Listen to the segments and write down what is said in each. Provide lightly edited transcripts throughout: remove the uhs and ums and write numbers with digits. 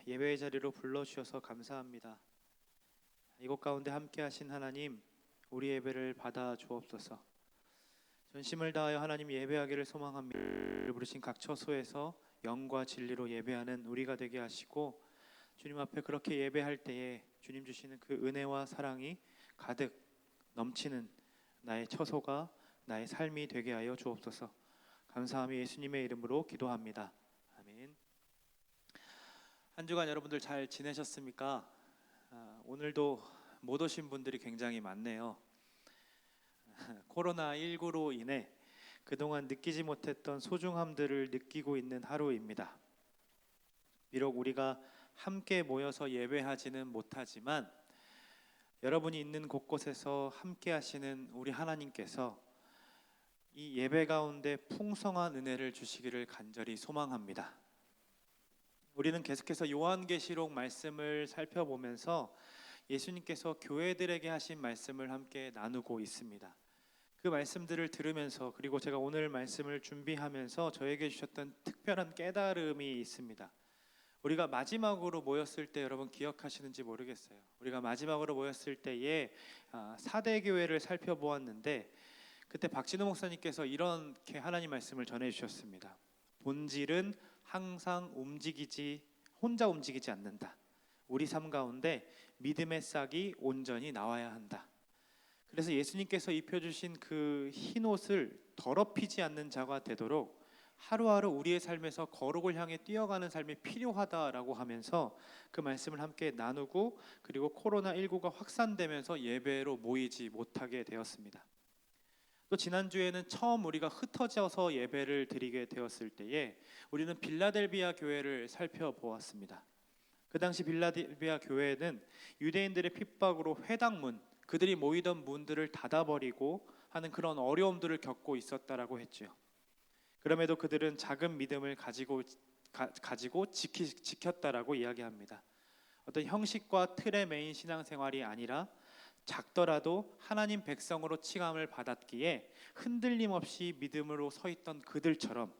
예배의 자리로 불러주셔서 감사합니다. 이곳 가운데 함께 하신 하나님, 우리 예배를 받아 주옵소서. 전심을 다하여 하나님 예배하기를 소망합니다. 부르신 각 처소에서 영과 진리로 예배하는 우리가 되게 하시고, 주님 앞에 그렇게 예배할 때에 주님 주시는 그 은혜와 사랑이 가득 넘치는 나의 처소가, 나의 삶이 되게 하여 주옵소서. 감사하며 예수님의 이름으로 기도합니다. 아멘. 한 주간 여러분들 잘 지내셨습니까? 오늘도 못 오신 분들이 굉장히 많네요. 코로나19로 인해 그동안 느끼지 못했던 소중함들을 느끼고 있는 하루입니다. 비록 우리가 함께 모여서 예배하지는 못하지만 여러분이 있는 곳곳에서 함께 하시는 우리 하나님께서 이 예배 가운데 풍성한 은혜를 주시기를 간절히 소망합니다. 우리는 계속해서 요한계시록 말씀을 살펴보면서 예수님께서 교회들에게 하신 말씀을 함께 나누고 있습니다. 그 말씀들을 들으면서, 그리고 제가 오늘 말씀을 준비하면서 저에게 주셨던 특별한 깨달음이 있습니다. 우리가 마지막으로 모였을 때 여러분 기억하시는지 모르겠어요. 우리가 마지막으로 모였을 때에 4대 교회를 살펴보았는데, 그때 박진호 목사님께서 이렇게 하나님 말씀을 전해주셨습니다. 본질은 항상 혼자 움직이지 않는다. 우리 삶 가운데 믿음의 싹이 온전히 나와야 한다. 그래서 예수님께서 입혀주신 그 흰 옷을 더럽히지 않는 자가 되도록 하루하루 우리의 삶에서 거룩을 향해 뛰어가는 삶이 필요하다라고 하면서 그 말씀을 함께 나누고, 그리고 코로나19가 확산되면서 예배로 모이지 못하게 되었습니다. 또 지난주에는 처음 우리가 흩어져서 예배를 드리게 되었을 때에 우리는 빌라델비아 교회를 살펴보았습니다. 그 당시 빌라델비아 교회는 유대인들의 핍박으로 회당문, 그들이 모이던 문들을 닫아버리고 하는 그런 어려움들을 겪고 있었다라고 했죠. 그럼에도 그들은 작은 믿음을 가지고 지켰다라고 이야기합니다. 어떤 형식과 틀의 매인 신앙생활이 아니라 작더라도 하나님 백성으로 칭함을 받았기에 흔들림 없이 믿음으로 서 있던 그들처럼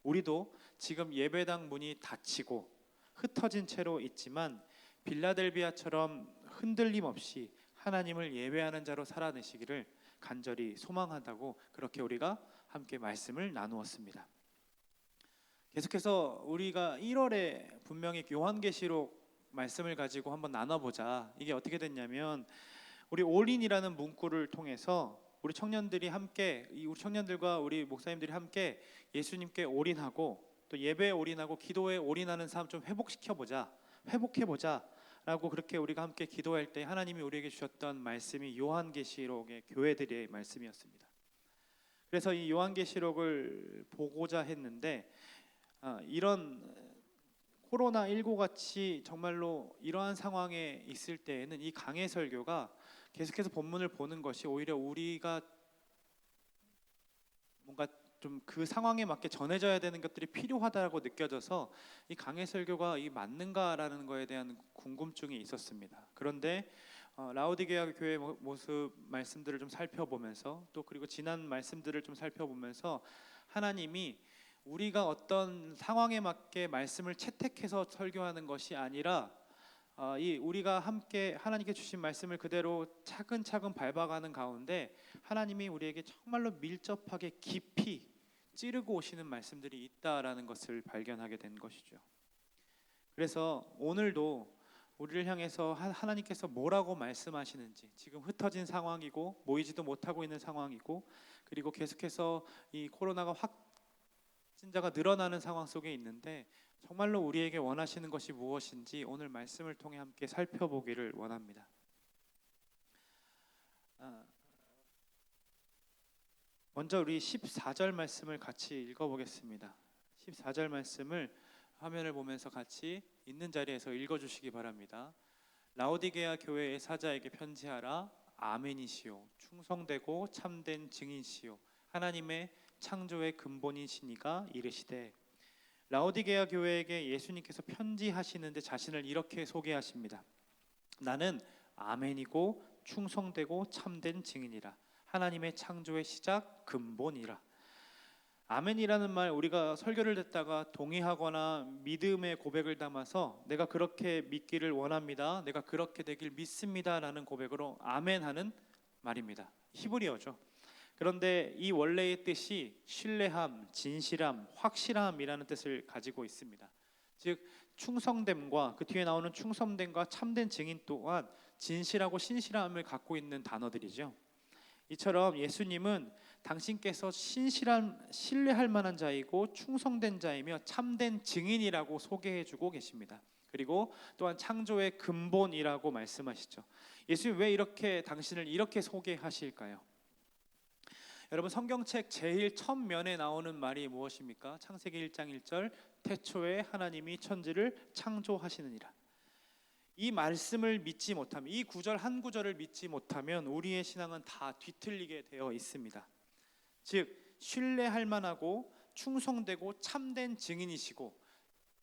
우리도 지금 예배당 문이 닫히고 흩어진 채로 있지만 빌라델비아처럼 흔들림 없이 하나님을 예배하는 자로 살아내시기를 간절히 소망한다고, 그렇게 우리가 함께 말씀을 나누었습니다. 계속해서 우리가 1월에 분명히 요한계시록 말씀을 가지고 한번 나눠보자. 이게 어떻게 됐냐면, 우리 올인이라는 문구를 통해서 우리 청년들과 우리 목사님들이 함께 예수님께 올인하고, 또 예배에 올인하고 기도에 올인하는 삶 좀 회복해보자 라고 그렇게 우리가 함께 기도할 때 하나님이 우리에게 주셨던 말씀이 요한계시록의 교회들의 말씀이었습니다. 그래서 이 요한계시록을 보고자 했는데, 이런 코로나19 같이 정말로 이러한 상황에 있을 때에는 이 강해 설교가 계속해서 본문을 보는 것이 오히려 우리가 뭔가 좀 그 상황에 맞게 전해져야 되는 것들이 필요하다고 느껴져서 이 강해 설교가 이 맞는가라는 거에 대한 궁금증이 있었습니다. 그런데 라오디게아 교회 모습 말씀들을 좀 살펴보면서, 또 그리고 지난 말씀들을 좀 살펴보면서 하나님이 우리가 어떤 상황에 맞게 말씀을 채택해서 설교하는 것이 아니라 우리가 함께 하나님께 주신 말씀을 그대로 차근차근 밟아가는 가운데 하나님이 우리에게 정말로 밀접하게 깊이 찌르고 오시는 말씀들이 있다라는 것을 발견하게 된 것이죠. 그래서 오늘도 우리를 향해서 하나님께서 뭐라고 말씀하시는지, 지금 흩어진 상황이고 모이지도 못하고 있는 상황이고, 그리고 계속해서 이 코로나가 확진자가 늘어나는 상황 속에 있는데 정말로 우리에게 원하시는 것이 무엇인지 오늘 말씀을 통해 함께 살펴보기를 원합니다. 먼저 우리 14절 말씀을 같이 읽어보겠습니다. 14절 말씀을 화면을 보면서 같이 있는 자리에서 읽어주시기 바랍니다. 라오디게아 교회의 사자에게 편지하라. 아멘이시오. 충성되고 참된 증인시오. 하나님의 창조의 근본이시니가 이르시되. 라오디게아 교회에게 예수님께서 편지하시는데 자신을 이렇게 소개하십니다. 나는 아멘이고 충성되고 참된 증인이라. 하나님의 창조의 시작 근본이라. 아멘이라는 말 우리가 설교를 듣다가 동의하거나 믿음의 고백을 담아서 내가 그렇게 믿기를 원합니다, 내가 그렇게 되길 믿습니다라는 고백으로 아멘하는 말입니다. 히브리어죠. 그런데 이 원래의 뜻이 신뢰함, 진실함, 확실함이라는 뜻을 가지고 있습니다. 즉 충성됨과 그 뒤에 나오는 충성됨과 참된 증인 또한 진실하고 신실함을 갖고 있는 단어들이죠. 이처럼 예수님은 당신께서 신뢰할 만한 자이고 충성된 자이며 참된 증인이라고 소개해주고 계십니다. 그리고 또한 창조의 근본이라고 말씀하시죠. 예수님 왜 이렇게 당신을 이렇게 소개하실까요? 여러분, 성경책 제일 첫 면에 나오는 말이 무엇입니까? 창세기 1장 1절, 태초에 하나님이 천지를 창조하시느니라. 이 말씀을 믿지 못하면, 이 구절 한 구절을 믿지 못하면 우리의 신앙은 다 뒤틀리게 되어 있습니다. 즉 신뢰할 만하고 충성되고 참된 증인이시고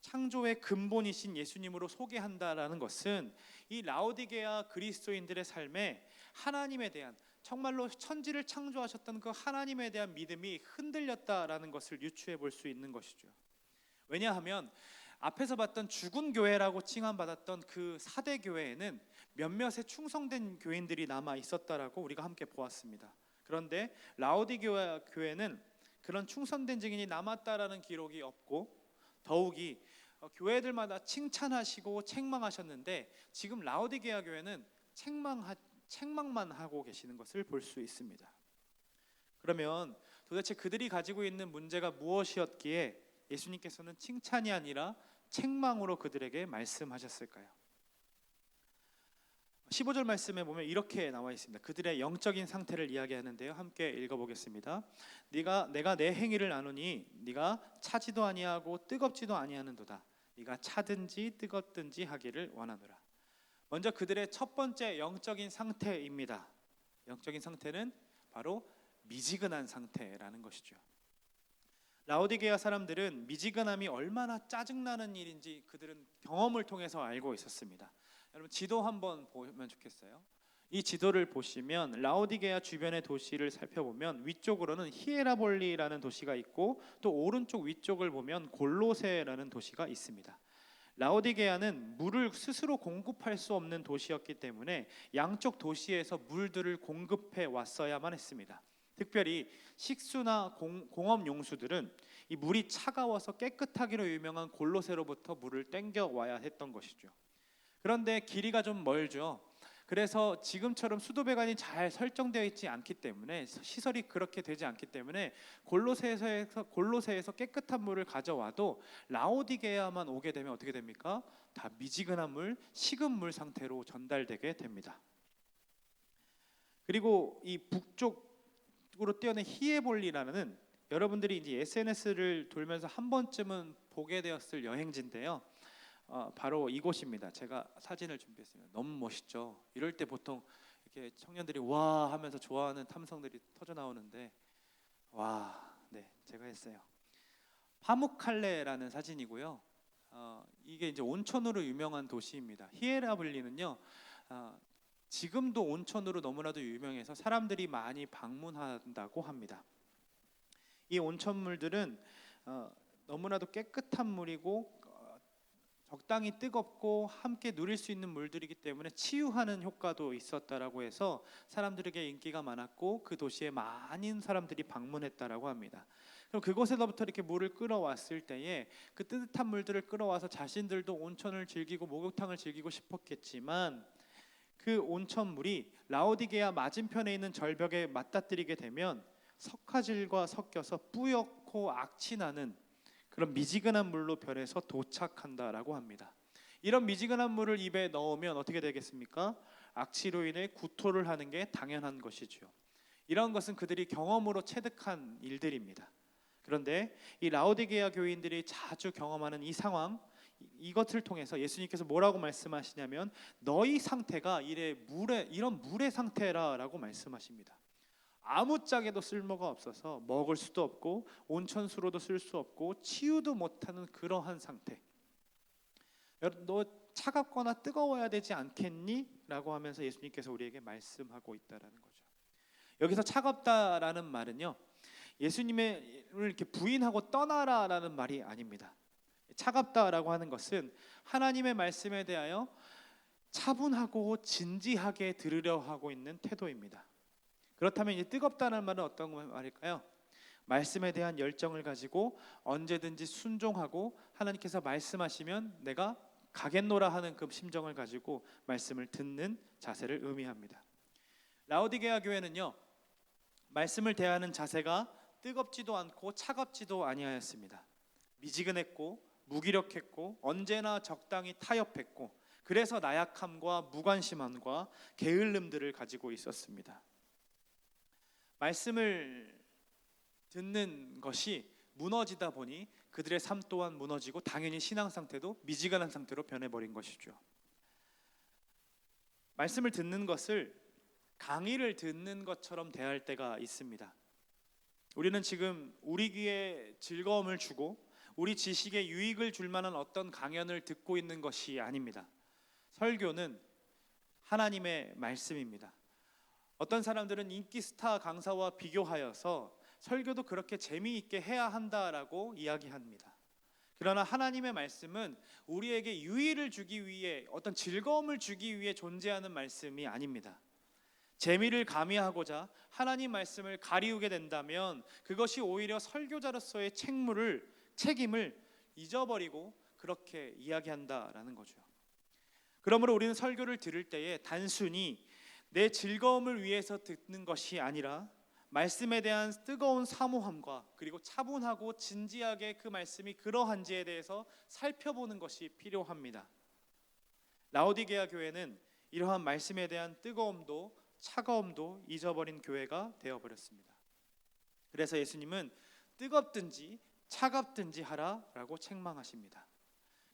창조의 근본이신 예수님으로 소개한다라는 것은 이 라오디게아 그리스도인들의 삶에 하나님에 대한, 정말로 천지를 창조하셨던 그 하나님에 대한 믿음이 흔들렸다라는 것을 유추해 볼 수 있는 것이죠. 왜냐하면 앞에서 봤던 죽은 교회라고 칭함받았던 그 사대 교회에는 몇몇의 충성된 교인들이 남아 있었다라고 우리가 함께 보았습니다. 그런데 라오디게아 교회는 그런 충성된 증인이 남았다라는 기록이 없고, 더욱이 교회들마다 칭찬하시고 책망하셨는데 지금 라오디게아 교회는 책망만 하고 계시는 것을 볼 수 있습니다. 그러면 도대체 그들이 가지고 있는 문제가 무엇이었기에 예수님께서는 칭찬이 아니라 책망으로 그들에게 말씀하셨을까요? 15절 말씀에 보면 이렇게 나와 있습니다. 그들의 영적인 상태를 이야기하는데요, 함께 읽어보겠습니다. 내가 내 행위를 아노니 네가 차지도 아니하고 뜨겁지도 아니하는도다. 네가 차든지 뜨겁든지 하기를 원하노라. 먼저 그들의 첫 번째 영적인 상태입니다. 영적인 상태는 바로 미지근한 상태라는 것이죠. 라오디게아 사람들은 미지근함이 얼마나 짜증나는 일인지 그들은 경험을 통해서 알고 있었습니다. 여러분, 지도 한번 보면 좋겠어요. 이 지도를 보시면 라오디게아 주변의 도시를 살펴보면 위쪽으로는 히에라볼리라는 도시가 있고, 또 오른쪽 위쪽을 보면 골로세라는 도시가 있습니다. 라오디게아는 물을 스스로 공급할 수 없는 도시였기 때문에 양쪽 도시에서 물들을 공급해 왔어야만 했습니다. 특별히 식수나 공업 용수들은 이 물이 차가워서 깨끗하기로 유명한 골로새로부터 물을 땡겨 와야 했던 것이죠. 그런데 길이가 좀 멀죠. 그래서 지금처럼 수도배관이 잘 설정되어 있지 않기 때문에, 시설이 그렇게 되지 않기 때문에 골로새에서 깨끗한 물을 가져와도 라오디게아만 오게 되면 어떻게 됩니까? 다 미지근한 물, 식은 물 상태로 전달되게 됩니다. 그리고 이 북쪽으로 뛰어낸 히에볼리라는, 여러분들이 이제 SNS를 돌면서 한 번쯤은 보게 되었을 여행지인데요. 바로 이곳입니다. 제가 사진을 준비했습니다. 너무 멋있죠. 이럴 때 보통 이렇게 청년들이 와 하면서 좋아하는 탐성들이 터져 나오는데, 네, 제가 했어요. 파묵칼레라는 사진이고요. 이게 이제 온천으로 유명한 도시입니다. 히에라블리는요, 지금도 온천으로 너무나도 유명해서 사람들이 많이 방문한다고 합니다. 이 온천물들은 너무나도 깨끗한 물이고 적당히 뜨겁고 함께 누릴 수 있는 물들이기 때문에 치유하는 효과도 있었다라고 해서 사람들에게 인기가 많았고 그 도시에 많은 사람들이 방문했다라고 합니다. 그럼 그곳에서부터 이렇게 물을 끌어왔을 때에 그 뜨뜻한 물들을 끌어와서 자신들도 온천을 즐기고 목욕탕을 즐기고 싶었겠지만, 그 온천물이 라오디게아 맞은편에 있는 절벽에 맞닥뜨리게 되면 석화질과 섞여서 뿌옇고 악취나는 그런 미지근한 물로 변해서 도착한다라고 합니다. 이런 미지근한 물을 입에 넣으면 어떻게 되겠습니까? 악취로 인해 구토를 하는 게 당연한 것이죠. 이런 것은 그들이 경험으로 체득한 일들입니다. 그런데 이 라오디게아 교인들이 자주 경험하는 이 상황, 이것을 통해서 예수님께서 뭐라고 말씀하시냐면 너희 상태가 이런 물의 상태라라고 말씀하십니다. 아무짝에도 쓸모가 없어서 먹을 수도 없고 온천수로도 쓸 수 없고 치유도 못하는 그러한 상태. 너 차갑거나 뜨거워야 되지 않겠니? 라고 하면서 예수님께서 우리에게 말씀하고 있다라는 거죠. 여기서 차갑다라는 말은요, 예수님을 이렇게 부인하고 떠나라라는 말이 아닙니다. 차갑다라고 하는 것은 하나님의 말씀에 대하여 차분하고 진지하게 들으려 하고 있는 태도입니다. 그렇다면 이제 뜨겁다는 말은 어떤 말일까요? 말씀에 대한 열정을 가지고 언제든지 순종하고 하나님께서 말씀하시면 내가 가겠노라 하는 그 심정을 가지고 말씀을 듣는 자세를 의미합니다. 라오디게아 교회는요, 말씀을 대하는 자세가 뜨겁지도 않고 차갑지도 아니하였습니다. 미지근했고 무기력했고 언제나 적당히 타협했고, 그래서 나약함과 무관심함과 게을름들을 가지고 있었습니다. 말씀을 듣는 것이 무너지다 보니 그들의 삶 또한 무너지고 당연히 신앙 상태도 미지근한 상태로 변해버린 것이죠. 말씀을 듣는 것을 강의를 듣는 것처럼 대할 때가 있습니다. 우리는 지금 우리 귀에 즐거움을 주고 우리 지식에 유익을 줄 만한 어떤 강연을 듣고 있는 것이 아닙니다. 설교는 하나님의 말씀입니다. 어떤 사람들은 인기 스타 강사와 비교하여서 설교도 그렇게 재미있게 해야 한다라고 이야기합니다. 그러나 하나님의 말씀은 우리에게 유의를 주기 위해, 어떤 즐거움을 주기 위해 존재하는 말씀이 아닙니다. 재미를 가미하고자 하나님 말씀을 가리우게 된다면 그것이 오히려 설교자로서의 책임을 잊어버리고 그렇게 이야기한다라는 거죠. 그러므로 우리는 설교를 들을 때에 단순히 내 즐거움을 위해서 듣는 것이 아니라 말씀에 대한 뜨거운 사모함과 그리고 차분하고 진지하게 그 말씀이 그러한지에 대해서 살펴보는 것이 필요합니다. 라오디게아 교회는 이러한 말씀에 대한 뜨거움도 차가움도 잊어버린 교회가 되어버렸습니다. 그래서 예수님은 뜨겁든지 차갑든지 하라라고 책망하십니다.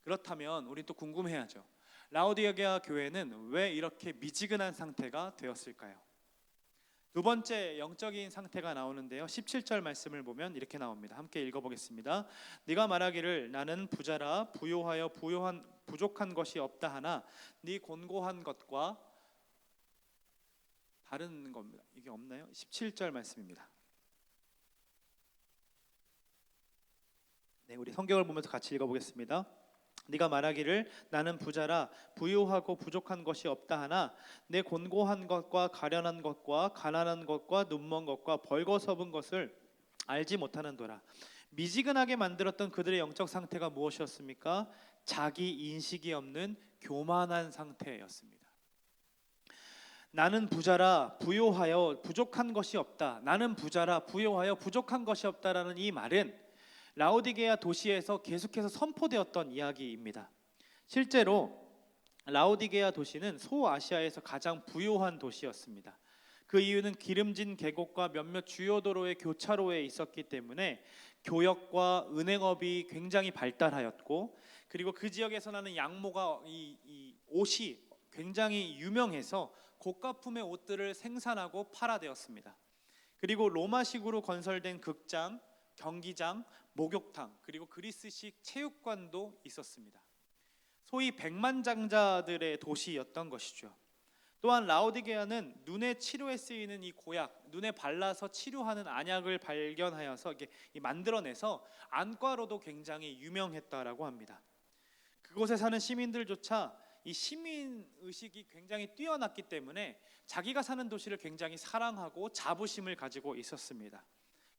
그렇다면 우리 또 궁금해하죠. 라오디게아 교회는 왜 이렇게 미지근한 상태가 되었을까요? 두 번째 영적인 상태가 나오는데요, 17절 말씀을 보면 이렇게 나옵니다. 함께 읽어보겠습니다. 네가 말하기를 나는 부자라 부요하여 부족한 것이 없다 하나 네 곤고한 것과 다른 겁니다. 이게 없나요? 17절 말씀입니다. 네, 우리 성경을 보면서 같이 읽어보겠습니다. 네가 말하기를 나는 부자라 부유하고 부족한 것이 없다 하나 내 곤고한 것과 가련한 것과 가난한 것과 눈먼 것과 벌거벗은 것을 알지 못하는도라. 미지근하게 만들었던 그들의 영적 상태가 무엇이었습니까? 자기 인식이 없는 교만한 상태였습니다. 나는 부자라 부요하여 부족한 것이 없다. 나는 부자라 부요하여 부족한 것이 없다라는 이 말은 라오디게아 도시에서 계속해서 선포되었던 이야기입니다. 실제로 라오디게아 도시는 소아시아에서 가장 부유한 도시였습니다. 그 이유는 기름진 계곡과 몇몇 주요 도로의 교차로에 있었기 때문에 교역과 은행업이 굉장히 발달하였고, 그리고 그 지역에서 나는 양모가 이 옷이 굉장히 유명해서 고가품의 옷들을 생산하고 팔아대었습니다. 그리고 로마식으로 건설된 극장, 경기장, 목욕탕, 그리고 그리스식 체육관도 있었습니다. 소위 백만장자들의 도시였던 것이죠. 또한 라오디게아는 눈의 치료에 쓰이는 이 고약, 눈에 발라서 치료하는 안약을 발견하여서 만들어내서 안과로도 굉장히 유명했다라고 합니다. 그곳에 사는 시민들조차 이 시민 의식이 굉장히 뛰어났기 때문에 자기가 사는 도시를 굉장히 사랑하고 자부심을 가지고 있었습니다.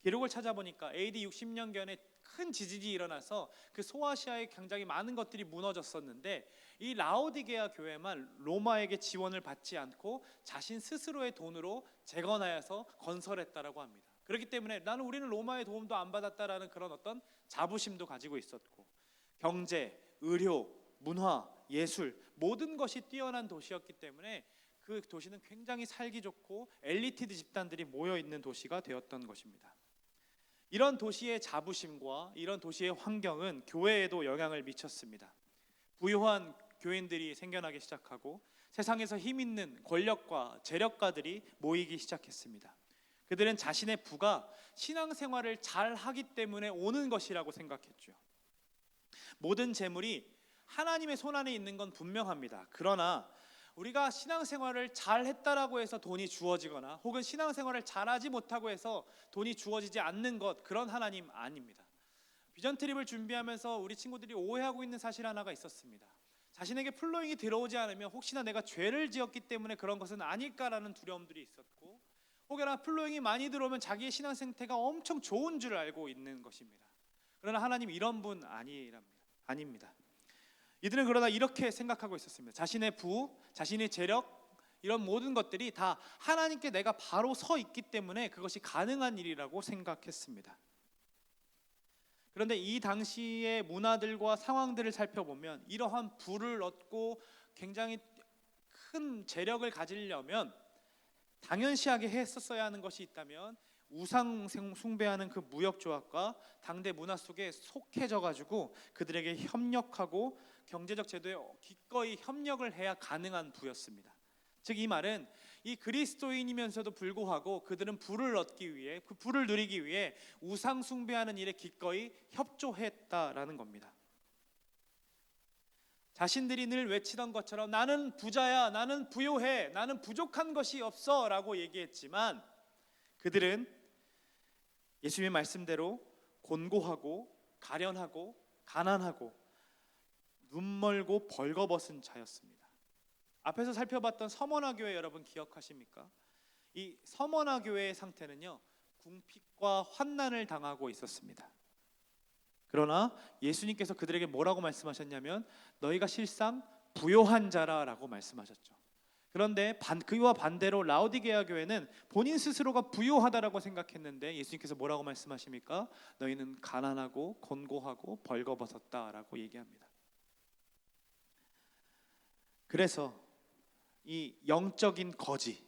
기록을 찾아보니까 AD 60년경에 큰 지진이 일어나서 그 소아시아에 굉장히 많은 것들이 무너졌었는데 이 라오디게아 교회만 로마에게 지원을 받지 않고 자신 스스로의 돈으로 재건하여서 건설했다라고 합니다. 그렇기 때문에 우리는 로마의 도움도 안 받았다라는 그런 어떤 자부심도 가지고 있었고, 경제, 의료, 문화, 예술 모든 것이 뛰어난 도시였기 때문에 그 도시는 굉장히 살기 좋고 엘리티드 집단들이 모여 있는 도시가 되었던 것입니다. 이런 도시의 자부심과 이런 도시의 환경은 교회에도 영향을 미쳤습니다. 부유한 교인들이 생겨나기 시작하고 세상에서 힘 있는 권력과 재력가들이 모이기 시작했습니다. 그들은 자신의 부가 신앙생활을 잘 하기 때문에 오는 것이라고 생각했죠. 모든 재물이 하나님의 손안에 있는 건 분명합니다. 그러나 우리가 신앙생활을 잘했다라고 해서 돈이 주어지거나 혹은 신앙생활을 잘하지 못하고 해서 돈이 주어지지 않는 것, 그런 하나님 아닙니다. 비전 트립을 준비하면서 우리 친구들이 오해하고 있는 사실 하나가 있었습니다. 자신에게 플로잉이 들어오지 않으면 혹시나 내가 죄를 지었기 때문에 그런 것은 아닐까라는 두려움들이 있었고, 혹여나 플로잉이 많이 들어오면 자기의 신앙 상태가 엄청 좋은 줄 알고 있는 것입니다. 그러나 하나님 이런 분 아닙니다. 이들은 그러나 이렇게 생각하고 있었습니다. 자신의 부, 자신의 재력, 이런 모든 것들이 다 하나님께 내가 바로 서 있기 때문에 그것이 가능한 일이라고 생각했습니다. 그런데 이 당시의 문화들과 상황들을 살펴보면 이러한 부를 얻고 굉장히 큰 재력을 가지려면 당연시하게 했었어야 하는 것이 있다면 우상 숭배하는 그 무역 조합과 당대 문화 속에 속해져 가지고 그들에게 협력하고 경제적 제도에 기꺼이 협력을 해야 가능한 부였습니다. 즉 이 말은 이 그리스도인이면서도 불구하고 그들은 부를 얻기 위해, 그 부를 누리기 위해 우상 숭배하는 일에 기꺼이 협조했다라는 겁니다. 자신들이 늘 외치던 것처럼 나는 부자야, 나는 부요해, 나는 부족한 것이 없어 라고 얘기했지만 그들은 예수님의 말씀대로 곤고하고 가련하고 가난하고 눈멀고 벌거벗은 자였습니다. 앞에서 살펴봤던 서머나 교회 여러분 기억하십니까? 이 서머나 교회의 상태는요, 궁핍과 환난을 당하고 있었습니다. 그러나 예수님께서 그들에게 뭐라고 말씀하셨냐면 너희가 실상 부요한 자라라고 말씀하셨죠. 그런데 그와 반대로 라오디게아 교회는 본인 스스로가 부요하다라고 생각했는데 예수님께서 뭐라고 말씀하십니까? 너희는 가난하고 곤고하고 벌거벗었다라고 얘기합니다. 그래서 이 영적인 거지,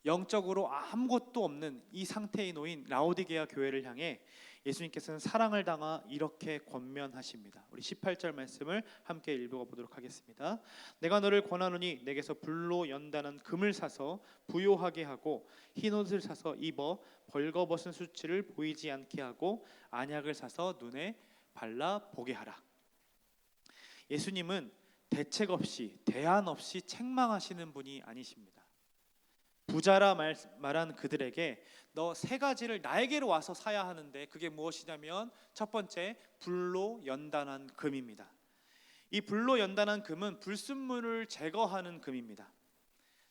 영적으로 아무것도 없는 이 상태에 놓인 라오디게아 교회를 향해 예수님께서는 사랑을 담아 이렇게 권면하십니다. 우리 18절 말씀을 함께 읽어보도록 하겠습니다. 내가 너를 권하노니 내게서 불로 연단한 금을 사서 부요하게 하고 흰옷을 사서 입어 벌거벗은 수치를 보이지 않게 하고 안약을 사서 눈에 발라 보게 하라. 예수님은 대책 없이 대안 없이 책망하시는 분이 아니십니다. 부자라 말한 그들에게 너 세 가지를 나에게로 와서 사야 하는데 그게 무엇이냐면 첫 번째, 불로 연단한 금입니다. 이 불로 연단한 금은 불순물을 제거하는 금입니다.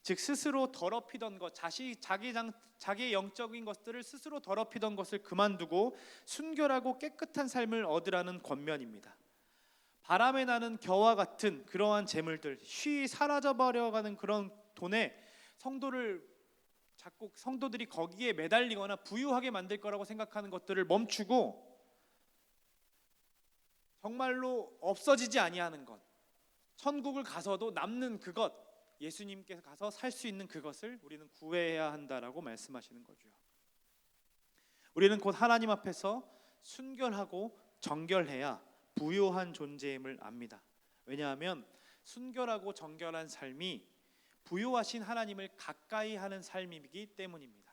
즉 스스로 더럽히던 것, 자기의 영적인 것들을 스스로 더럽히던 것을 그만두고 순결하고 깨끗한 삶을 얻으라는 권면입니다. 바람에 나는 겨와 같은 그러한 재물들, 쉬이 사라져버려가는 그런 돈에 성도들이 거기에 매달리거나 부유하게 만들 거라고 생각하는 것들을 멈추고 정말로 없어지지 아니하는 것, 천국을 가서도 남는 그것, 예수님께서 가서 살 수 있는 그것을 우리는 구해야 한다라고 말씀하시는 거죠. 우리는 곧 하나님 앞에서 순결하고 정결해야 부요한 존재임을 압니다. 왜냐하면 순결하고 정결한 삶이 부요하신 하나님을 가까이 하는 삶이기 때문입니다.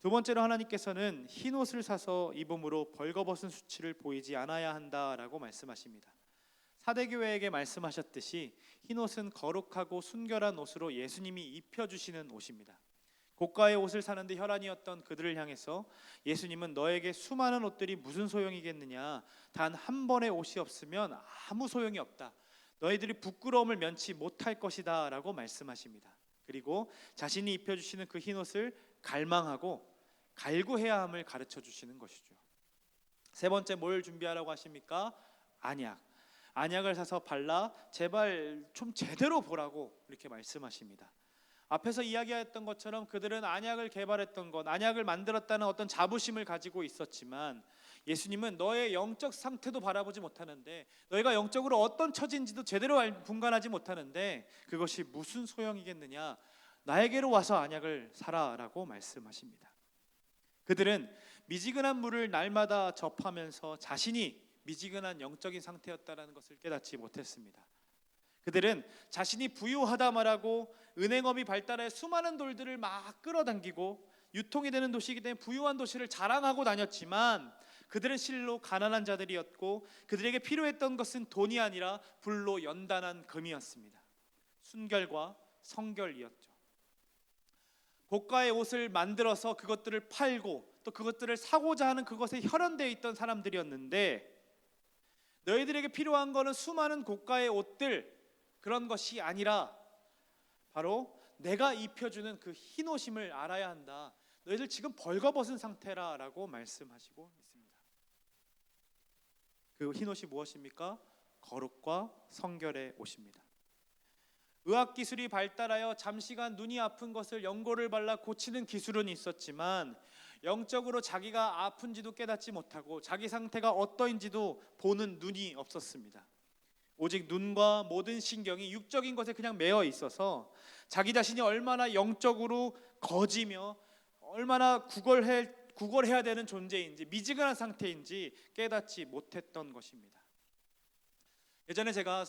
두 번째로 하나님께서는 흰옷을 사서 입음으로 벌거벗은 수치를 보이지 않아야 한다라고 말씀하십니다. 사대교회에게 말씀하셨듯이 흰옷은 거룩하고 순결한 옷으로 예수님이 입혀주시는 옷입니다. 고가의 옷을 사는데 혈안이었던 그들을 향해서 예수님은 너에게 수많은 옷들이 무슨 소용이겠느냐, 단 한 번의 옷이 없으면 아무 소용이 없다, 너희들이 부끄러움을 면치 못할 것이다 라고 말씀하십니다. 그리고 자신이 입혀주시는 그 흰옷을 갈망하고 갈구해야 함을 가르쳐 주시는 것이죠. 세 번째, 뭘 준비하라고 하십니까? 안약을 사서 발라 제발 좀 제대로 보라고 이렇게 말씀하십니다. 앞에서 이야기했던 것처럼 그들은 안약을 개발했던 것, 안약을 만들었다는 어떤 자부심을 가지고 있었지만 예수님은 너의 영적 상태도 바라보지 못하는데, 너희가 영적으로 어떤 처지인지도 제대로 분간하지 못하는데 그것이 무슨 소용이겠느냐, 나에게로 와서 안약을 사라라고 말씀하십니다. 그들은 미지근한 물을 날마다 접하면서 자신이 미지근한 영적인 상태였다는 것을 깨닫지 못했습니다. 그들은 자신이 부유하다 말하고 은행업이 발달해 수많은 돌들을 막 끌어당기고 유통이 되는 도시이기 때문에 부유한 도시를 자랑하고 다녔지만 그들은 실로 가난한 자들이었고 그들에게 필요했던 것은 돈이 아니라 불로 연단한 금이었습니다. 순결과 성결이었죠. 고가의 옷을 만들어서 그것들을 팔고 또 그것들을 사고자 하는 그것에 혈연되어 있던 사람들이었는데, 너희들에게 필요한 것은 수많은 고가의 옷들, 그런 것이 아니라 바로 내가 입혀주는 그 흰옷임을 알아야 한다. 너희들 지금 벌거벗은 상태라라고 말씀하시고 있습니다. 그 흰옷이 무엇입니까? 거룩과 성결의 옷입니다. 의학기술이 발달하여 잠시간 눈이 아픈 것을 연고를 발라 고치는 기술은 있었지만 영적으로 자기가 아픈지도 깨닫지 못하고 자기 상태가 어떠인지도 보는 눈이 없었습니다. 오직 눈과 모든 신경이 육적인 것에 그냥 매여 있어서 자기 자신이 얼마나 영적으로 거지며 얼마나 구걸해야 되는 존재인지, 미지근한 상태인지 깨닫지 못했던 것입니다. 예전에 제가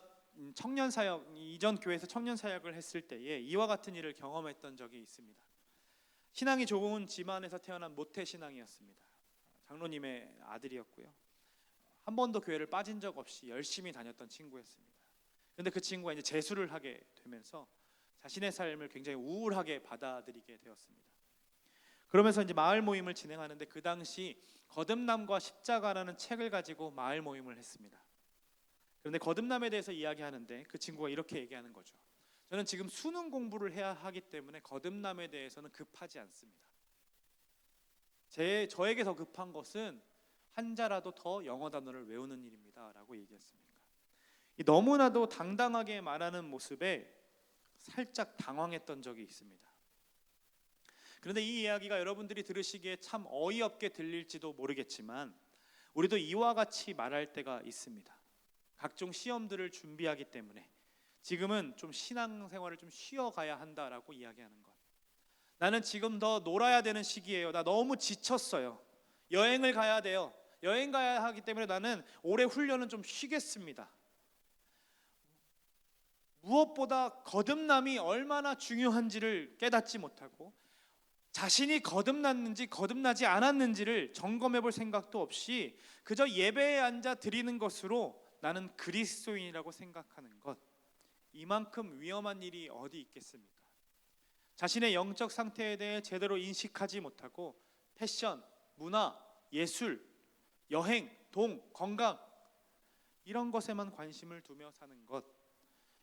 청년 사역, 이전 교회에서 청년 사역을 했을 때에 이와 같은 일을 경험했던 적이 있습니다. 신앙이 좋은 집안에서 태어난 모태 신앙이었습니다. 장로님의 아들이었고요. 한 번도 교회를 빠진 적 없이 열심히 다녔던 친구였습니다. 그런데 그 친구가 이제 재수를 하게 되면서 자신의 삶을 굉장히 우울하게 받아들이게 되었습니다. 그러면서 이제 마을 모임을 진행하는데 그 당시 거듭남과 십자가라는 책을 가지고 마을 모임을 했습니다. 그런데 거듭남에 대해서 이야기하는데 그 친구가 이렇게 얘기하는 거죠. 저는 지금 수능 공부를 해야 하기 때문에 거듭남에 대해서는 급하지 않습니다. 저에게 더 급한 것은 한자라도 더 영어 단어를 외우는 일입니다 라고 얘기했습니다. 너무나도 당당하게 말하는 모습에 살짝 당황했던 적이 있습니다. 그런데 이 이야기가 여러분들이 들으시기에 참 어이없게 들릴지도 모르겠지만 우리도 이와 같이 말할 때가 있습니다. 각종 시험들을 준비하기 때문에 지금은 좀 신앙생활을 좀 쉬어가야 한다라고 이야기하는 것. 나는 지금 더 놀아야 되는 시기예요. 나 너무 지쳤어요. 여행을 가야 돼요. 여행 가야 하기 때문에 나는 올해 훈련은 좀 쉬겠습니다. 무엇보다 거듭남이 얼마나 중요한지를 깨닫지 못하고 자신이 거듭났는지 거듭나지 않았는지를 점검해 볼 생각도 없이 그저 예배에 앉아 드리는 것으로 나는 그리스도인이라고 생각하는 것, 이만큼 위험한 일이 어디 있겠습니까? 자신의 영적 상태에 대해 제대로 인식하지 못하고 패션, 문화, 예술, 여행, 동, 건강 이런 것에만 관심을 두며 사는 것,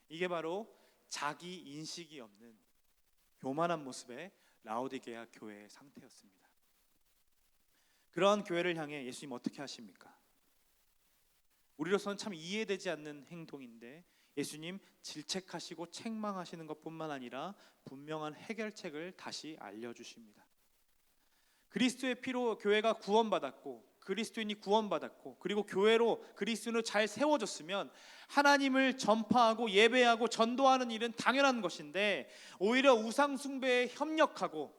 이게 바로 자기 인식이 없는 교만한 모습의 라오디게아 교회의 상태였습니다. 그러한 교회를 향해 예수님 어떻게 하십니까? 우리로서는 참 이해되지 않는 행동인데 예수님 질책하시고 책망하시는 것뿐만 아니라 분명한 해결책을 다시 알려주십니다. 그리스도의 피로 교회가 구원받았고 그리스도인이 구원받았고 그리고 교회로 그리스도인으로 잘 세워졌으면 하나님을 전파하고 예배하고 전도하는 일은 당연한 것인데 오히려 우상 숭배에 협력하고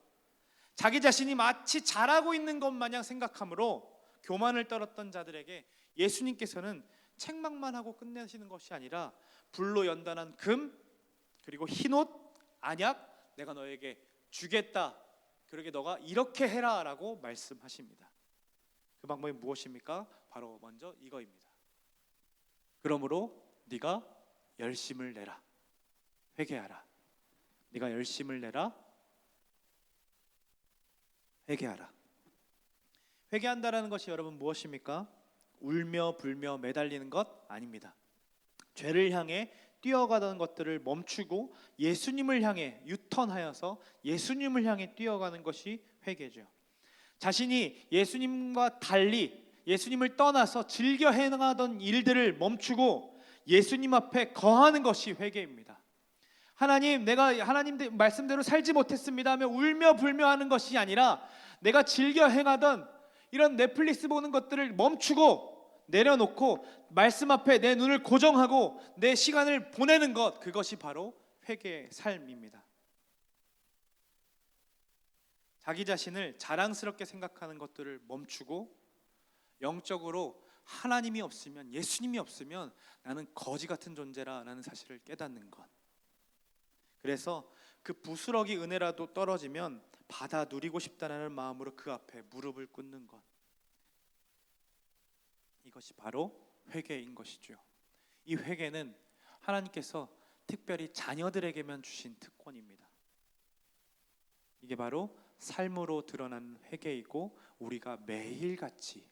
자기 자신이 마치 잘하고 있는 것 마냥 생각함으로 교만을 떨었던 자들에게 예수님께서는 책망만 하고 끝내시는 것이 아니라 불로 연단한 금 그리고 흰옷 안약 내가 너에게 주겠다. 그러게 너가 이렇게 해라 라고 말씀하십니다. 그 방법이 무엇입니까? 바로 먼저 이거입니다. 그러므로 네가 열심을 내라. 회개하라. 네가 열심을 내라. 회개하라. 회개한다라는 것이 여러분 무엇입니까? 울며 불며 매달리는 것 아닙니다. 죄를 향해 뛰어가던 것들을 멈추고 예수님을 향해 유턴하여서 예수님을 향해 뛰어가는 것이 회개죠. 자신이 예수님과 달리 예수님을 떠나서 즐겨 행하던 일들을 멈추고 예수님 앞에 거하는 것이 회개입니다. 하나님, 내가 하나님 말씀대로 살지 못했습니다 하며 울며 불며 하는 것이 아니라 내가 즐겨 행하던 이런 넷플릭스 보는 것들을 멈추고 내려놓고 말씀 앞에 내 눈을 고정하고 내 시간을 보내는 것, 그것이 바로 회개의 삶입니다. 자기 자신을 자랑스럽게 생각하는 것들을 멈추고 영적으로 하나님이 없으면, 예수님이 없으면 나는 거지 같은 존재라는 사실을 깨닫는 것. 그래서 그 부스러기 은혜라도 떨어지면 받아 누리고 싶다는 마음으로 그 앞에 무릎을 꿇는 것, 이것이 바로 회개인 것이죠. 이 회개는 하나님께서 특별히 자녀들에게만 주신 특권입니다. 이게 바로 삶으로 드러난 회개이고 우리가 매일같이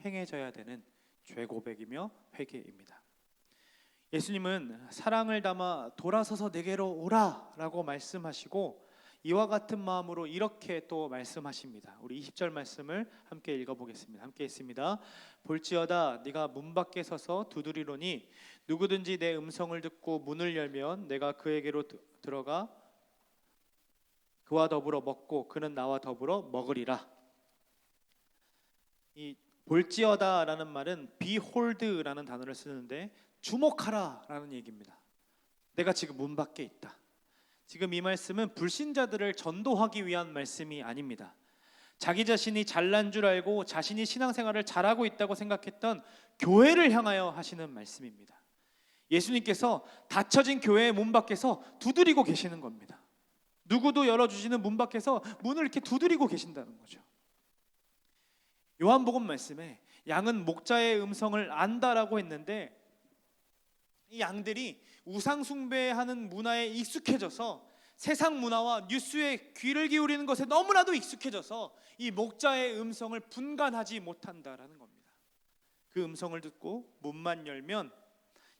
행해져야 되는 죄 고백이며 회개입니다. 예수님은 사랑을 담아 돌아서서 내게로 오라라고 말씀하시고 이와 같은 마음으로 이렇게 또 말씀하십니다. 우리 20절 말씀을 함께 읽어보겠습니다. 함께 있습니다. 볼지어다 네가 문 밖에 서서 두드리노니 누구든지 내 음성을 듣고 문을 열면 내가 그에게로 들어가 그와 더불어 먹고 그는 나와 더불어 먹으리라. 이 볼지어다라는 말은 behold라는 단어를 쓰는데 주목하라라는 얘기입니다. 내가 지금 문 밖에 있다. 지금 이 말씀은 불신자들을 전도하기 위한 말씀이 아닙니다. 자기 자신이 잘난 줄 알고 자신이 신앙생활을 잘하고 있다고 생각했던 교회를 향하여 하시는 말씀입니다. 예수님께서 닫혀진 교회의 문 밖에서 두드리고 계시는 겁니다. 누구도 열어주시는 문 밖에서 문을 이렇게 두드리고 계신다는 거죠. 요한복음 말씀에 양은 목자의 음성을 안다라고 했는데 이 양들이 우상 숭배하는 문화에 익숙해져서 세상 문화와 뉴스에 귀를 기울이는 것에 너무나도 익숙해져서 이 목자의 음성을 분간하지 못한다라는 겁니다. 그 음성을 듣고 문만 열면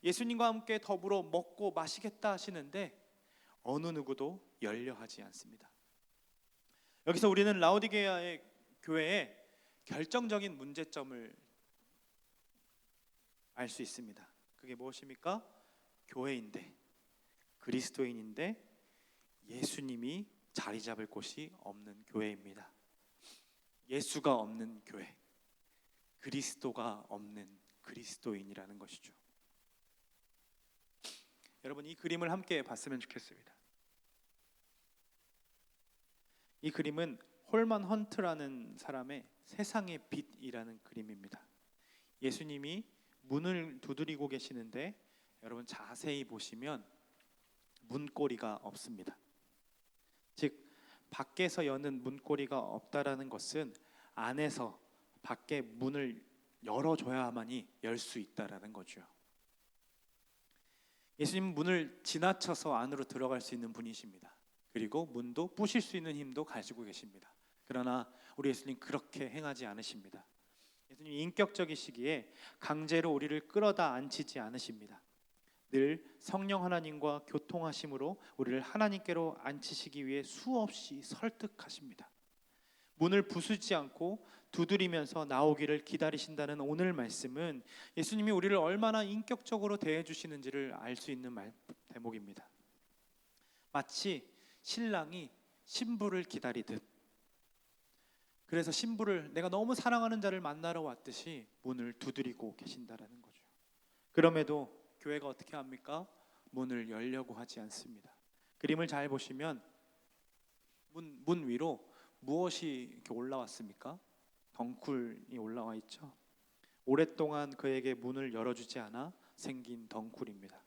예수님과 함께 더불어 먹고 마시겠다 하시는데 어느 누구도 열려하지 않습니다. 여기서 우리는 라오디게아의 교회의 결정적인 문제점을 알 수 있습니다. 그게 무엇입니까? 교회인데 그리스도인인데 예수님이 자리 잡을 곳이 없는 교회입니다. 예수가 없는 교회, 그리스도가 없는 그리스도인이라는 것이죠. 여러분 이 그림을 함께 봤으면 좋겠습니다. 이 그림은 홀만 헌트라는 사람의 세상의 빛이라는 그림입니다. 예수님이 문을 두드리고 계시는데 여러분 자세히 보시면 문고리가 없습니다. 즉 밖에서 여는 문고리가 없다라는 것은 안에서 밖에 문을 열어줘야만이 열 수 있다라는 거죠. 예수님은 문을 지나쳐서 안으로 들어갈 수 있는 분이십니다. 그리고 문도 부실 수 있는 힘도 가지고 계십니다. 그러나 우리 예수님 그렇게 행하지 않으십니다. 예수님 인격적이시기에 강제로 우리를 끌어다 앉히지 않으십니다. 늘 성령 하나님과 교통하심으로 우리를 하나님께로 앉히시기 위해 수없이 설득하십니다. 문을 부수지 않고 두드리면서 나오기를 기다리신다는 오늘 말씀은 예수님이 우리를 얼마나 인격적으로 대해 주시는지를 알 수 있는 대목입니다. 마치 신랑이 신부를 기다리듯, 그래서 신부를 내가 너무 사랑하는 자를 만나러 왔듯이 문을 두드리고 계신다라는 거죠. 그럼에도 교회가 어떻게 합니까? 문을 열려고 하지 않습니다. 그림을 잘 보시면 문 위로 무엇이 이렇게 올라왔습니까? 덩굴이 올라와 있죠. 오랫동안 그에게 문을 열어주지 않아 생긴 덩굴입니다.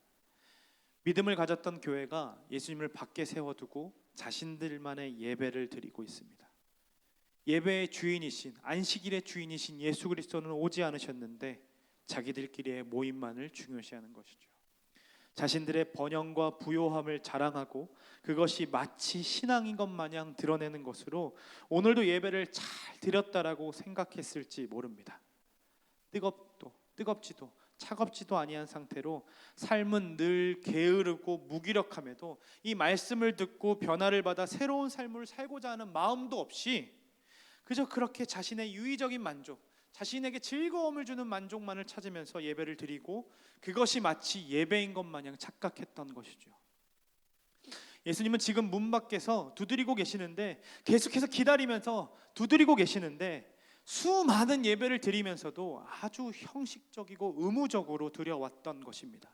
믿음을 가졌던 교회가 예수님을 밖에 세워두고 자신들만의 예배를 드리고 있습니다. 예배의 주인이신, 안식일의 주인이신 예수 그리스도는 오지 않으셨는데 자기들끼리의 모임만을 중요시하는 것이죠. 자신들의 번영과 부요함을 자랑하고 그것이 마치 신앙인 것 마냥 드러내는 것으로 오늘도 예배를 잘 드렸다라고 생각했을지 모릅니다. 뜨겁지도 차갑지도 아니한 상태로 삶은 늘 게으르고 무기력함에도 이 말씀을 듣고 변화를 받아 새로운 삶을 살고자 하는 마음도 없이 그저 그렇게 자신의 유의적인 만족, 자신에게 즐거움을 주는 만족만을 찾으면서 예배를 드리고 그것이 마치 예배인 것 마냥 착각했던 것이죠. 예수님은 지금 문 밖에서 두드리고 계시는데 계속해서 기다리면서 두드리고 계시는데 수많은 예배를 드리면서도 아주 형식적이고 의무적으로 드려왔던 것입니다.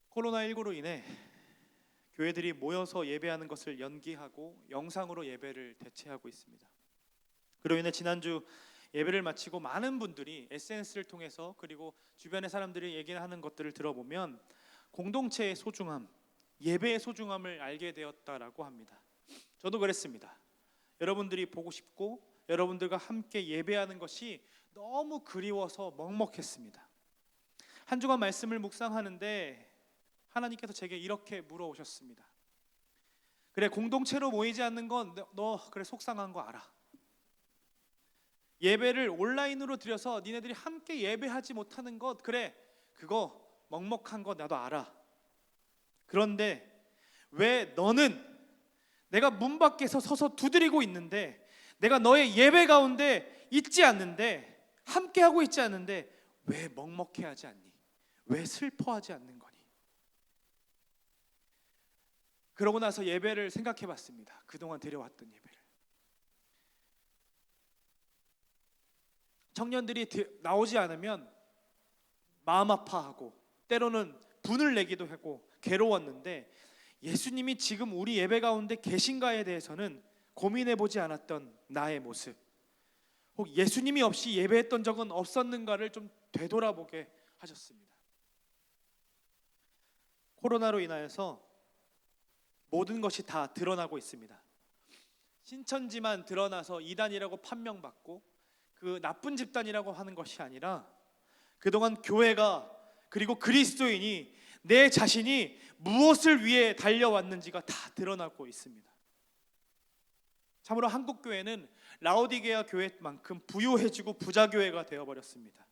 코로나19로 인해 교회들이 모여서 예배하는 것을 연기하고 영상으로 예배를 대체하고 있습니다. 그로 인해 지난주 예배를 마치고 많은 분들이 SNS를 통해서 그리고 주변의 사람들이 얘기하는 것들을 들어보면 공동체의 소중함, 예배의 소중함을 알게 되었다라고 합니다. 저도 그랬습니다. 여러분들이 보고 싶고 여러분들과 함께 예배하는 것이 너무 그리워서 먹먹했습니다. 한 주간 말씀을 묵상하는데 하나님께서 제게 이렇게 물어오셨습니다. 그래, 공동체로 모이지 않는 건 너 그래 속상한 거 알아. 예배를 온라인으로 드려서 니네들이 함께 예배하지 못하는 것, 그래 그거 먹먹한 거 나도 알아. 그런데 왜 너는 내가 문 밖에서 서서 두드리고 있는데, 내가 너의 예배 가운데 있지 않는데, 함께 하고 있지 않는데 왜 먹먹해하지 않니? 왜 슬퍼하지 않는 거니? 그러고 나서 예배를 생각해 봤습니다. 그동안 드려왔던 예배를. 청년들이 나오지 않으면 마음 아파하고 때로는 분을 내기도 하고 괴로웠는데, 예수님이 지금 우리 예배 가운데 계신가에 대해서는 고민해 보지 않았던 나의 모습, 혹 예수님이 없이 예배했던 적은 없었는가를 좀 되돌아보게 하셨습니다. 코로나로 인하여서 모든 것이 다 드러나고 있습니다. 신천지만 드러나서 이단이라고 판명받고 그 나쁜 집단이라고 하는 것이 아니라, 그동안 교회가 그리고 그리스도인이 내 자신이 무엇을 위해 달려왔는지가 다 드러나고 있습니다. 참으로 한국교회는 라오디게아 교회만큼 부유해지고 부자교회가 되어버렸습니다.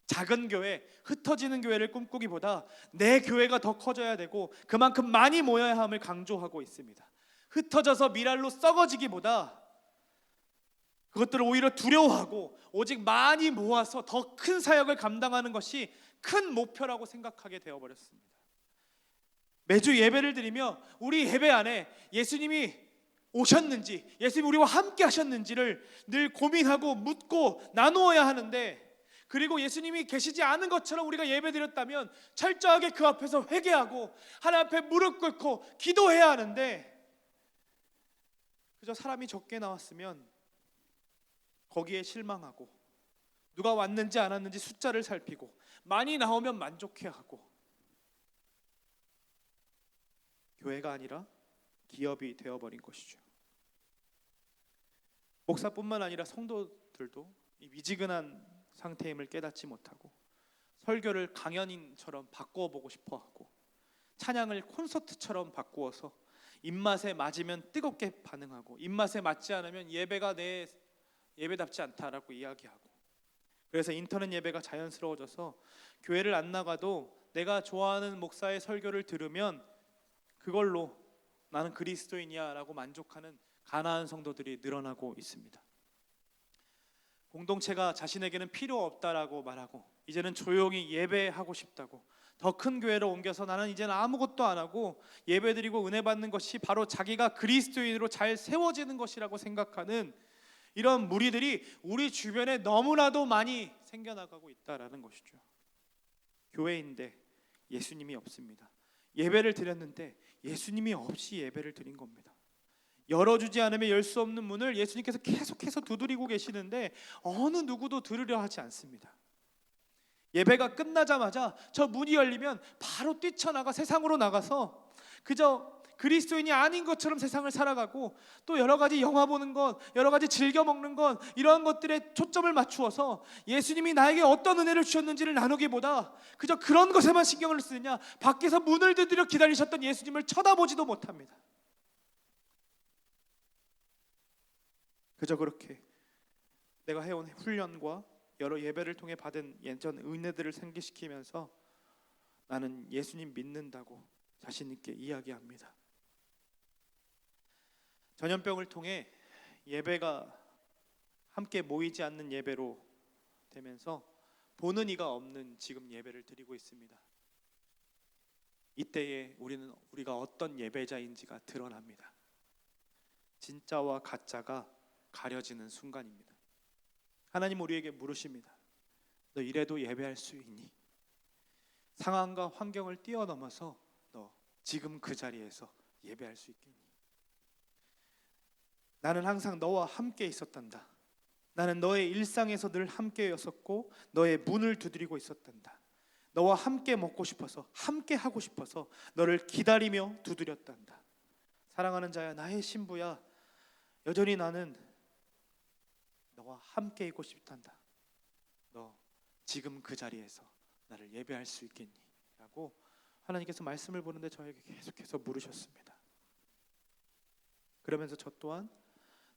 작은 교회, 흩어지는 교회를 꿈꾸기보다 내 교회가 더 커져야 되고 그만큼 많이 모여야 함을 강조하고 있습니다. 흩어져서 미랄로 썩어지기보다 그것들을 오히려 두려워하고 오직 많이 모아서 더 큰 사역을 감당하는 것이 큰 목표라고 생각하게 되어버렸습니다. 매주 예배를 드리며 우리 예배 안에 예수님이 오셨는지, 예수님이 우리와 함께 하셨는지를 늘 고민하고 묻고 나누어야 하는데, 그리고 예수님이 계시지 않은 것처럼 우리가 예배드렸다면 철저하게 그 앞에서 회개하고 하나님 앞에 무릎 꿇고 기도해야 하는데, 그저 사람이 적게 나왔으면 거기에 실망하고 누가 왔는지 안 왔는지 숫자를 살피고 많이 나오면 만족해하고 교회가 아니라 기업이 되어버린 것이죠. 목사뿐만 아니라 성도들도 이 미지근한 상태임을 깨닫지 못하고 설교를 강연인처럼 바꿔보고 싶어하고 찬양을 콘서트처럼 바꾸어서 입맛에 맞으면 뜨겁게 반응하고 입맛에 맞지 않으면 예배가 내 예배답지 않다라고 이야기하고, 그래서 인터넷 예배가 자연스러워져서 교회를 안 나가도 내가 좋아하는 목사의 설교를 들으면 그걸로 나는 그리스도인이야 라고 만족하는 가나안 성도들이 늘어나고 있습니다. 공동체가 자신에게는 필요 없다라고 말하고 이제는 조용히 예배하고 싶다고, 더 큰 교회로 옮겨서 나는 이제는 아무것도 안 하고 예배드리고 은혜 받는 것이 바로 자기가 그리스도인으로 잘 세워지는 것이라고 생각하는 이런 무리들이 우리 주변에 너무나도 많이 생겨나가고 있다라는 것이죠. 교회인데 예수님이 없습니다. 예배를 드렸는데 예수님이 없이 예배를 드린 겁니다. 열어주지 않으면 열 수 없는 문을 예수님께서 계속해서 두드리고 계시는데 어느 누구도 들으려 하지 않습니다. 예배가 끝나자마자 저 문이 열리면 바로 뛰쳐나가 세상으로 나가서 그저 그리스도인이 아닌 것처럼 세상을 살아가고, 또 여러 가지 영화 보는 것, 여러 가지 즐겨 먹는 것, 이러한 것들에 초점을 맞추어서 예수님이 나에게 어떤 은혜를 주셨는지를 나누기보다 그저 그런 것에만 신경을 쓰느냐, 밖에서 문을 두드려 기다리셨던 예수님을 쳐다보지도 못합니다. 그저 그렇게 내가 해온 훈련과 여러 예배를 통해 받은 예전 은혜들을 상기시키면서 나는 예수님 믿는다고 자신 있게 이야기합니다. 전염병을 통해 예배가 함께 모이지 않는 예배로 되면서 보는 이가 없는 지금 예배를 드리고 있습니다. 이때에 우리가 어떤 예배자인지가 드러납니다. 진짜와 가짜가 가려지는 순간입니다. 하나님 우리에게 물으십니다. 너 이래도 예배할 수 있니? 상황과 환경을 뛰어넘어서 너 지금 그 자리에서 예배할 수 있겠니? 나는 항상 너와 함께 있었단다. 나는 너의 일상에서 늘 함께였었고 너의 문을 두드리고 있었단다. 너와 함께 먹고 싶어서, 함께 하고 싶어서 너를 기다리며 두드렸단다. 사랑하는 자야, 나의 신부야, 여전히 나는 너와 함께 있고 싶단다. 너 지금 그 자리에서 나를 예배할 수 있겠니? 라고 하나님께서 말씀을 보는데 저에게 계속해서 물으셨습니다. 그러면서 저 또한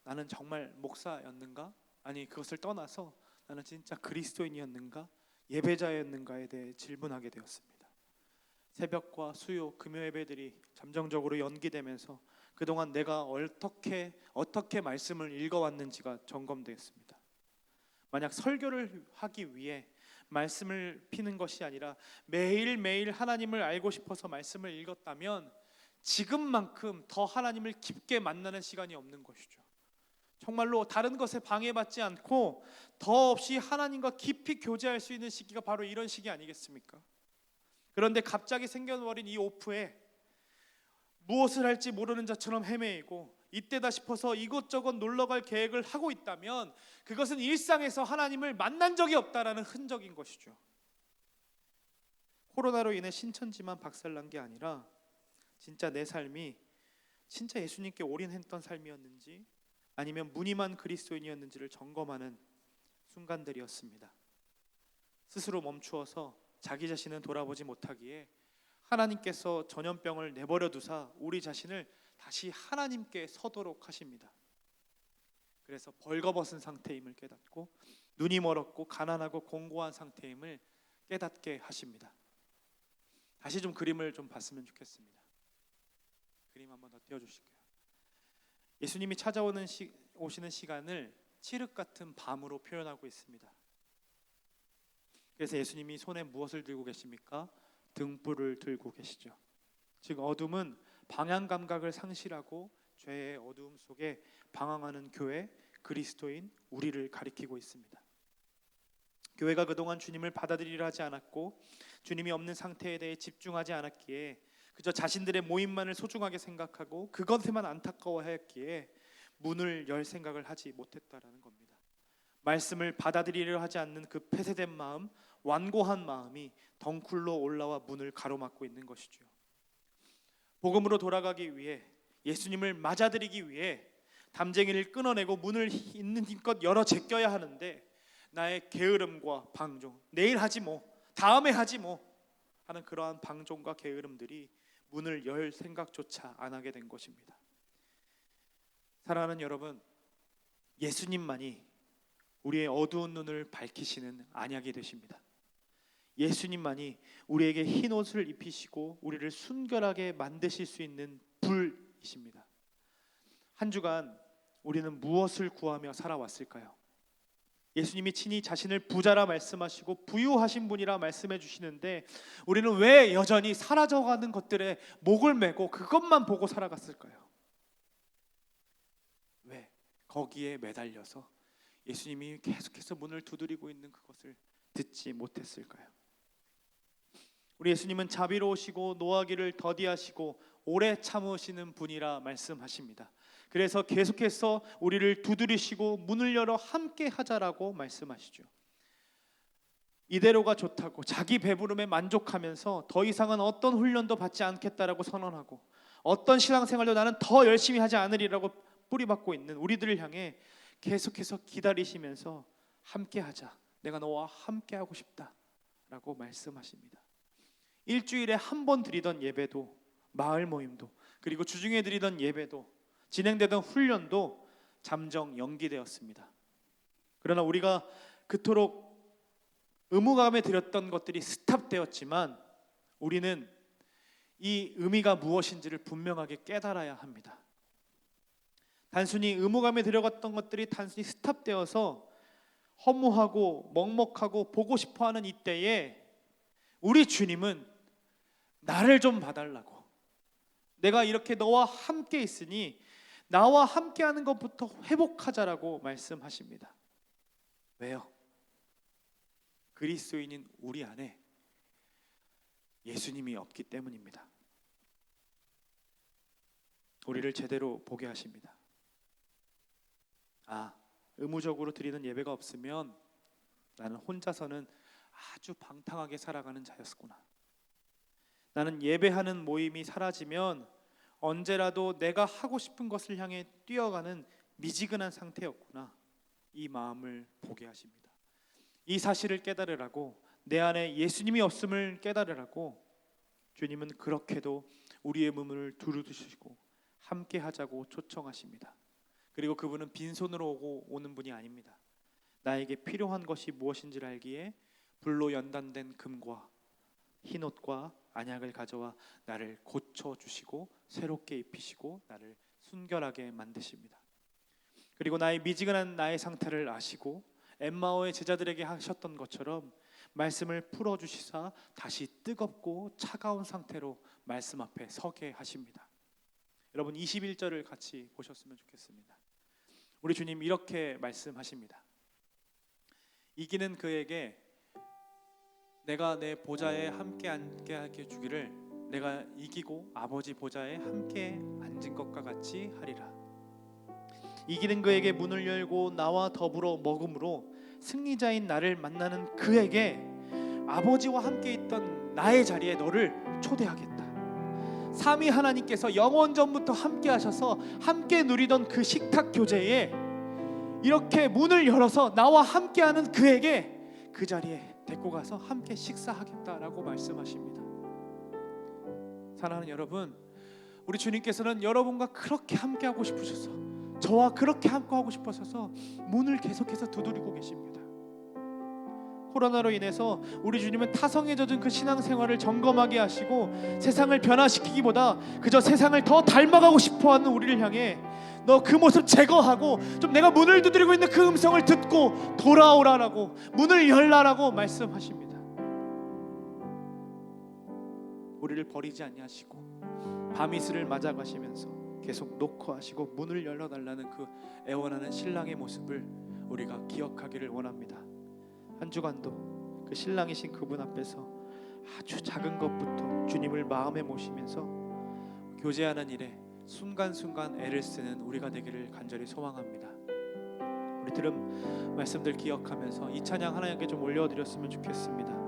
나는 정말 목사였는가? 아니 그것을 떠나서 나는 진짜 그리스도인이었는가? 예배자였는가에 대해 질문하게 되었습니다. 새벽과 수요, 금요 예배들이 잠정적으로 연기되면서 그동안 내가 어떻게 말씀을 읽어왔는지가 점검되었습니다. 만약 설교를 하기 위해 말씀을 피는 것이 아니라 매일매일 하나님을 알고 싶어서 말씀을 읽었다면 지금만큼 더 하나님을 깊게 만나는 시간이 없는 것이죠. 정말로 다른 것에 방해받지 않고 더 없이 하나님과 깊이 교제할 수 있는 시기가 바로 이런 시기 아니겠습니까? 그런데 갑자기 생겨버린 이 오프에 무엇을 할지 모르는 자처럼 헤매이고 이때다 싶어서 이곳저곳 놀러갈 계획을 하고 있다면 그것은 일상에서 하나님을 만난 적이 없다라는 흔적인 것이죠. 코로나로 인해 신천지만 박살난 게 아니라 진짜 내 삶이 진짜 예수님께 올인했던 삶이었는지 아니면 무늬만 그리스도인이었는지를 점검하는 순간들이었습니다. 스스로 멈추어서 자기 자신은 돌아보지 못하기에 하나님께서 전염병을 내버려 두사 우리 자신을 다시 하나님께 서도록 하십니다. 그래서 벌거벗은 상태임을 깨닫고 눈이 멀었고 가난하고 공고한 상태임을 깨닫게 하십니다. 다시 좀 그림을 좀 봤으면 좋겠습니다. 그림 한번 더 띄워주실게요. 예수님이 오시는 시간을 칠흑 같은 밤으로 표현하고 있습니다. 그래서 예수님이 손에 무엇을 들고 계십니까? 등불을 들고 계시죠. 즉 어둠은 방향 감각을 상실하고 죄의 어두움 속에 방황하는 교회, 그리스도인 우리를 가리키고 있습니다. 교회가 그동안 주님을 받아들이려 하지 않았고 주님이 없는 상태에 대해 집중하지 않았기에 그저 자신들의 모임만을 소중하게 생각하고 그것에만 안타까워하였기에 문을 열 생각을 하지 못했다라는 겁니다. 말씀을 받아들이려 하지 않는 그 폐쇄된 마음, 완고한 마음이 덩굴로 올라와 문을 가로막고 있는 것이죠. 복음으로 돌아가기 위해 예수님을 맞아들이기 위해 담쟁이를 끊어내고 문을 있는 힘껏 열어 제껴야 하는데 나의 게으름과 방종, 내일 하지 뭐, 다음에 하지 뭐 하는 그러한 방종과 게으름들이 문을 열 생각조차 안 하게 된 것입니다. 사랑하는 여러분, 예수님만이 우리의 어두운 눈을 밝히시는 안약이 되십니다. 예수님만이 우리에게 흰 옷을 입히시고 우리를 순결하게 만드실 수 있는 불이십니다. 한 주간 우리는 무엇을 구하며 살아왔을까요? 예수님이 친히 자신을 부자라 말씀하시고 부유하신 분이라 말씀해 주시는데 우리는 왜 여전히 사라져가는 것들에 목을 메고 그것만 보고 살아갔을까요? 왜? 거기에 매달려서 예수님이 계속해서 문을 두드리고 있는 그것을 듣지 못했을까요? 우리 예수님은 자비로우시고 노하기를 더디하시고 오래 참으시는 분이라 말씀하십니다. 그래서 계속해서 우리를 두드리시고 문을 열어 함께 하자라고 말씀하시죠. 이대로가 좋다고 자기 배부름에 만족하면서 더 이상은 어떤 훈련도 받지 않겠다라고 선언하고 어떤 신앙생활도 나는 더 열심히 하지 않으리라고 뿌리박고 있는 우리들을 향해 계속해서 기다리시면서 함께 하자, 내가 너와 함께 하고 싶다라고 말씀하십니다. 일주일에 한 번 드리던 예배도, 마을 모임도, 그리고 주중에 드리던 예배도, 진행되던 훈련도 잠정 연기되었습니다. 그러나 우리가 그토록 의무감에 드렸던 것들이 스탑되었지만 우리는 이 의미가 무엇인지를 분명하게 깨달아야 합니다. 단순히 의무감에 들여갔던 것들이 단순히 스탑되어서 허무하고 먹먹하고 보고 싶어하는 이때에 우리 주님은 나를 좀 봐달라고, 내가 이렇게 너와 함께 있으니 나와 함께하는 것부터 회복하자라고 말씀하십니다. 왜요? 그리스도인인 우리 안에 예수님이 없기 때문입니다. 우리를 제대로 보게 하십니다. 의무적으로 드리는 예배가 없으면 나는 혼자서는 아주 방탕하게 살아가는 자였구나. 나는 예배하는 모임이 사라지면 언제라도 내가 하고 싶은 것을 향해 뛰어가는 미지근한 상태였구나. 이 마음을 보게 하십니다. 이 사실을 깨달으라고 내 안에 예수님이 없음을 깨달으라고 주님은 그렇게도 우리의 문을 두드리시고 함께 하자고 초청하십니다. 그리고 그분은 빈손으로 오는 분이 아닙니다. 나에게 필요한 것이 무엇인지를 알기에 불로 연단된 금과 흰옷과 안약을 가져와 나를 고쳐주시고 새롭게 입히시고 나를 순결하게 만드십니다. 그리고 나의 미지근한 나의 상태를 아시고 엠마오의 제자들에게 하셨던 것처럼 말씀을 풀어주시사 다시 뜨겁고 차가운 상태로 말씀 앞에 서게 하십니다. 여러분 21절을 같이 보셨으면 좋겠습니다. 우리 주님 이렇게 말씀하십니다. 이기는 그에게 내가 내 보좌에 함께 앉게 주기를 내가 이기고 아버지 보좌에 함께 앉은 것과 같이 하리라. 이기는 그에게 문을 열고 나와 더불어 먹음으로 승리자인 나를 만나는 그에게 아버지와 함께 있던 나의 자리에 너를 초대하겠다. 삼위 하나님께서 영원 전부터 함께 하셔서 함께 누리던 그 식탁 교제에 이렇게 문을 열어서 나와 함께하는 그에게 그 자리에 데리고 가서 함께 식사하겠다라고 말씀하십니다. 사랑하는 여러분, 우리 주님께서는 여러분과 그렇게 함께하고 싶으셔서 저와 그렇게 함께하고 싶으셔서 문을 계속해서 두드리고 계십니다. 코로나로 인해서 우리 주님은 타성에 젖은 그 신앙생활을 점검하게 하시고 세상을 변화시키기보다 그저 세상을 더 닮아가고 싶어하는 우리를 향해 너 그 모습 제거하고 좀 내가 문을 두드리고 있는 그 음성을 듣고 돌아오라라고 문을 열라라고 말씀하십니다. 우리를 버리지 아니하시고 밤이슬을 맞아가시면서 계속 녹화하시고 문을 열어달라는 그 애원하는 신랑의 모습을 우리가 기억하기를 원합니다. 한 주간도 그 신랑이신 그분 앞에서 아주 작은 것부터 주님을 마음에 모시면서 교제하는 일에 순간순간 애를 쓰는 우리가 되기를 간절히 소망합니다. 우리 들은 말씀들 기억하면서 이 찬양 하나님께 좀 올려드렸으면 좋겠습니다.